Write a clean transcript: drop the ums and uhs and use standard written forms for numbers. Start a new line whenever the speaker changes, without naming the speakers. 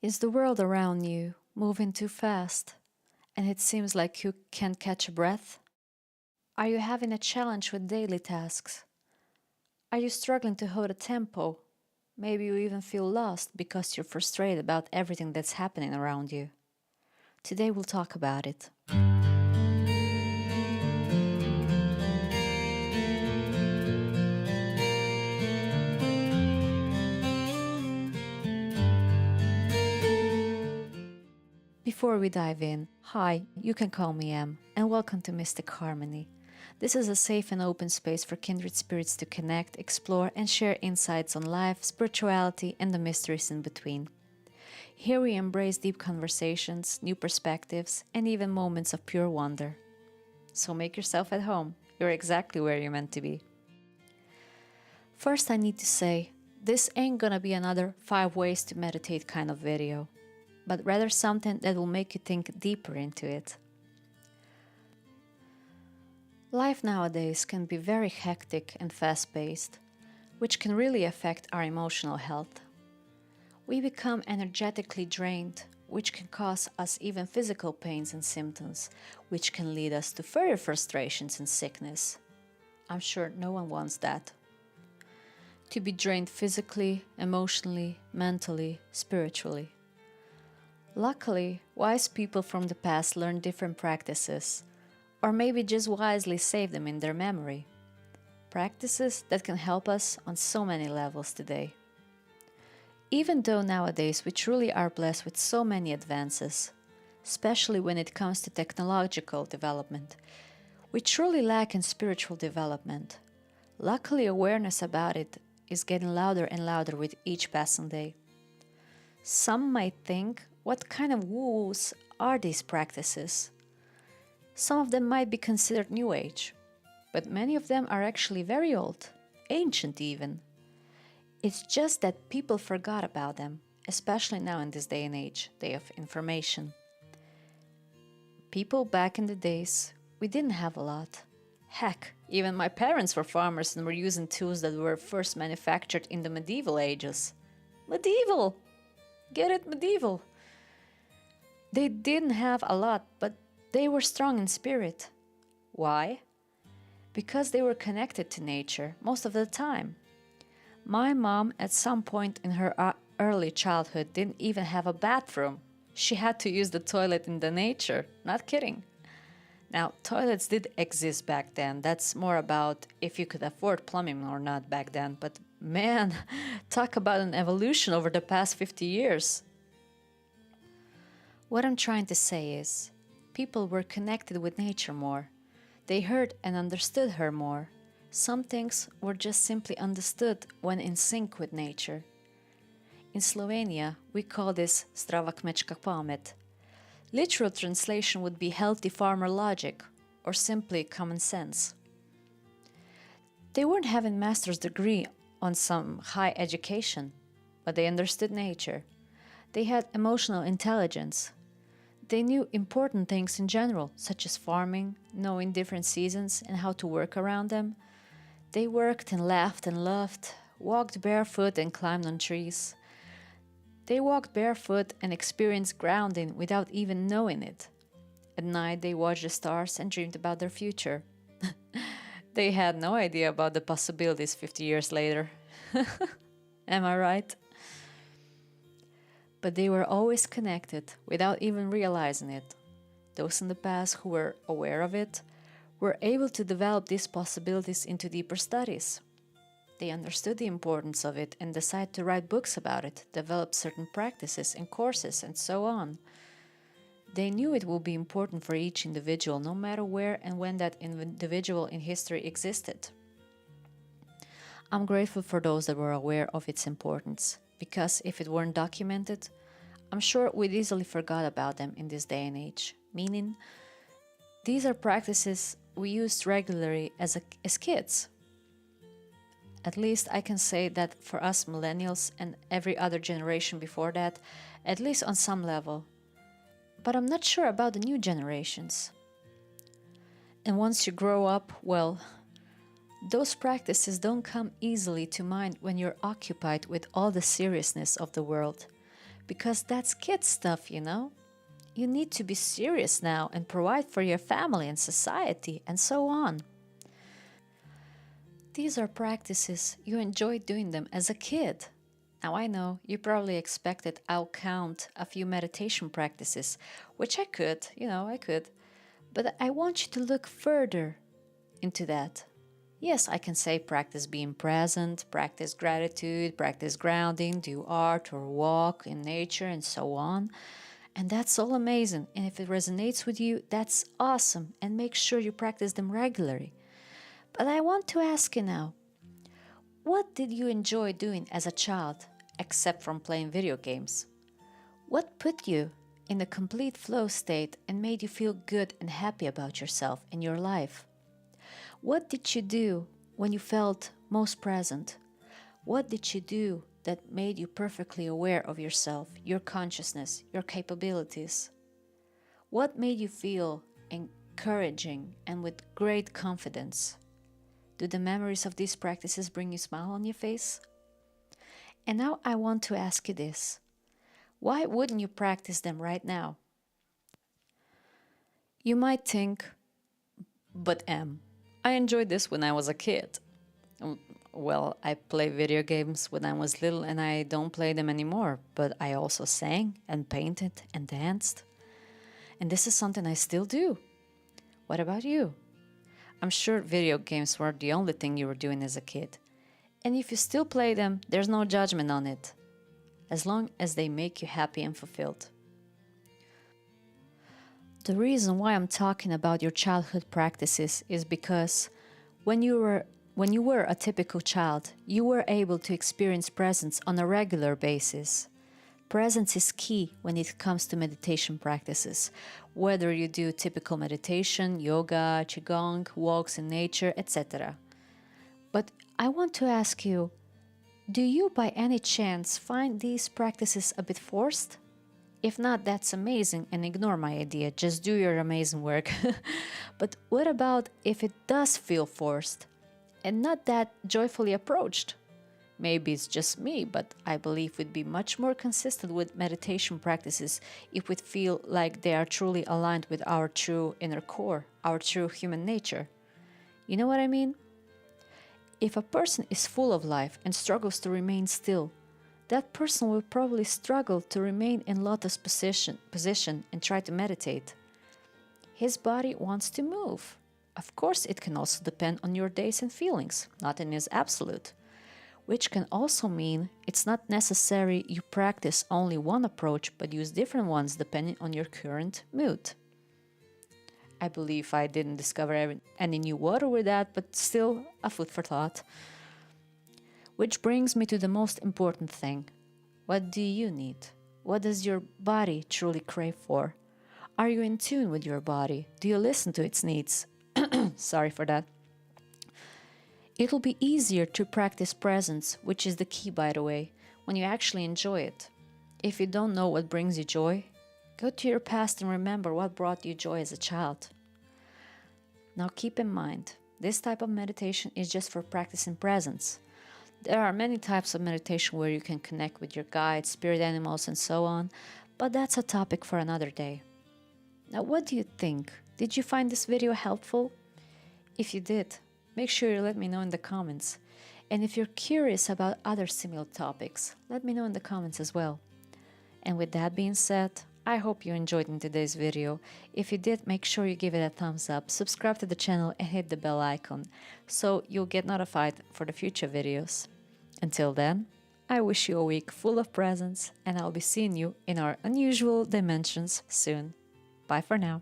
Is the world around you moving too fast and it seems like you can't catch a breath? Are you having a challenge with daily tasks? Are you struggling to hold a tempo? Maybe you even feel lost because you're frustrated about everything that's happening around you. Today we'll talk about it. Before we dive in, hi, you can call me Em, and welcome to Mystic Harmony. This is a safe and open space for kindred spirits to connect, explore, and share insights on life, spirituality, and the mysteries in between. Here we embrace deep conversations, new perspectives, and even moments of pure wonder. So make yourself at home. You're exactly where you're meant to be. First, I need to say, this ain't gonna be another 5 ways to meditate kind of video, but rather something that will make you think deeper into it. Life nowadays can be very hectic and fast-paced, which can really affect our emotional health. We become energetically drained, which can cause us even physical pains and symptoms, which can lead us to further frustrations and sickness. I'm sure no one wants that. To be drained physically, emotionally, mentally, spiritually. Luckily, wise people from the past learned different practices, or maybe just wisely save them in their memory. Practices that can help us on so many levels today. Even though nowadays we truly are blessed with so many advances, especially when it comes to technological development, we truly lack in spiritual development. Luckily, awareness about it is getting louder and louder with each passing day. Some might think, what kind of woo-woos are these practices? Some of them might be considered New Age, but many of them are actually very old, ancient even. It's just that people forgot about them, especially now in this day and age, day of information. People back in the days, we didn't have a lot. Heck, even my parents were farmers and were using tools that were first manufactured in the medieval ages. Medieval! Get it, medieval! They didn't have a lot, but they were strong in spirit. Why? Because they were connected to nature most of the time. My mom, at some point in her early childhood, didn't even have a bathroom. She had to use the toilet in the nature. Not kidding. Now, toilets did exist back then. That's more about if you could afford plumbing or not back then. But man, talk about an evolution over the past 50 years. What I'm trying to say is, people were connected with nature more. They heard and understood her more. Some things were just simply understood when in sync with nature. In Slovenia, we call this zdrava kmečka pamet. Literal translation would be healthy farmer logic, or simply common sense. They weren't having master's degree on some high education, but they understood nature. They had emotional intelligence. They knew important things in general, such as farming, knowing different seasons and how to work around them. They worked and laughed and loved, walked barefoot and climbed on trees. They walked barefoot and experienced grounding without even knowing it. At night, they watched the stars and dreamed about their future. They had no idea about the possibilities 50 years later. Am I right? But they were always connected without even realizing it. Those in the past who were aware of it were able to develop these possibilities into deeper studies. They understood the importance of it and decided to write books about it, develop certain practices and courses, and so on. They knew it would be important for each individual, no matter where and when that individual in history existed. I'm grateful for those that were aware of its importance, because if it weren't documented, I'm sure we'd easily forgot about them in this day and age. Meaning, these are practices we used regularly as kids. At least I can say that for us millennials and every other generation before that, at least on some level. But I'm not sure about the new generations. And once you grow up, well, those practices don't come easily to mind when you're occupied with all the seriousness of the world. because that's kid stuff, you know? You need to be serious now and provide for your family and society and so on. These are practices you enjoyed doing them as a kid. Now I know you probably expected I'll count a few meditation practices, which I could, I could. But I want you to look further into that. Yes, I can say practice being present, practice gratitude, practice grounding, do art or walk in nature, and so on. And that's all amazing. And if it resonates with you, that's awesome. And make sure you practice them regularly. But I want to ask you now, what did you enjoy doing as a child, except from playing video games? What put you in a complete flow state and made you feel good and happy about yourself and your life? What did you do when you felt most present? What did you do that made you perfectly aware of yourself, your consciousness, your capabilities? What made you feel encouraging and with great confidence? Do the memories of these practices bring you a smile on your face? And now I want to ask you this. Why wouldn't you practice them right now? You might think, but I enjoyed this when I was a kid. Well, I played video games when I was little and I don't play them anymore, but I also sang and painted and danced. And this is something I still do. What about you? I'm sure video games weren't the only thing you were doing as a kid. And if you still play them, there's no judgment on it, as long as they make you happy and fulfilled. The reason why I'm talking about your childhood practices is because when you were a typical child, you were able to experience presence on a regular basis. Presence is key when it comes to meditation practices, whether you do typical meditation, yoga, qigong, walks in nature, etc. But I want to ask you, do you by any chance find these practices a bit forced? If not, that's amazing and ignore my idea, just do your amazing work. But what about if it does feel forced and not that joyfully approached? Maybe it's just me, but I believe we'd be much more consistent with meditation practices if we feel like they are truly aligned with our true inner core, our true human nature. You know what I mean? If a person is full of life and struggles to remain still, that person will probably struggle to remain in lotus position and try to meditate. His body wants to move. Of course, it can also depend on your days and feelings. Nothing is absolute. Which can also mean it's not necessary you practice only one approach, but use different ones depending on your current mood. I believe I didn't discover any new water with that, but still a food for thought. Which brings me to the most important thing. What do you need? What does your body truly crave for? Are you in tune with your body? Do you listen to its needs? Sorry for that. It'll be easier to practice presence, which is the key, by the way, when you actually enjoy it. If you don't know what brings you joy, go to your past and remember what brought you joy as a child. Now keep in mind, this type of meditation is just for practicing presence. There are many types of meditation where you can connect with your guides, spirit animals, and so on, but that's a topic for another day. Now, what do you think? Did you find this video helpful? If you did, make sure you let me know in the comments. And if you're curious about other similar topics, let me know in the comments as well. And with that being said, I hope you enjoyed in today's video. If you did, make sure you give it a thumbs up, subscribe to the channel and hit the bell icon so you'll get notified for the future videos. Until then, I wish you a week full of presence and I'll be seeing you in our unusual dimensions soon. Bye for now.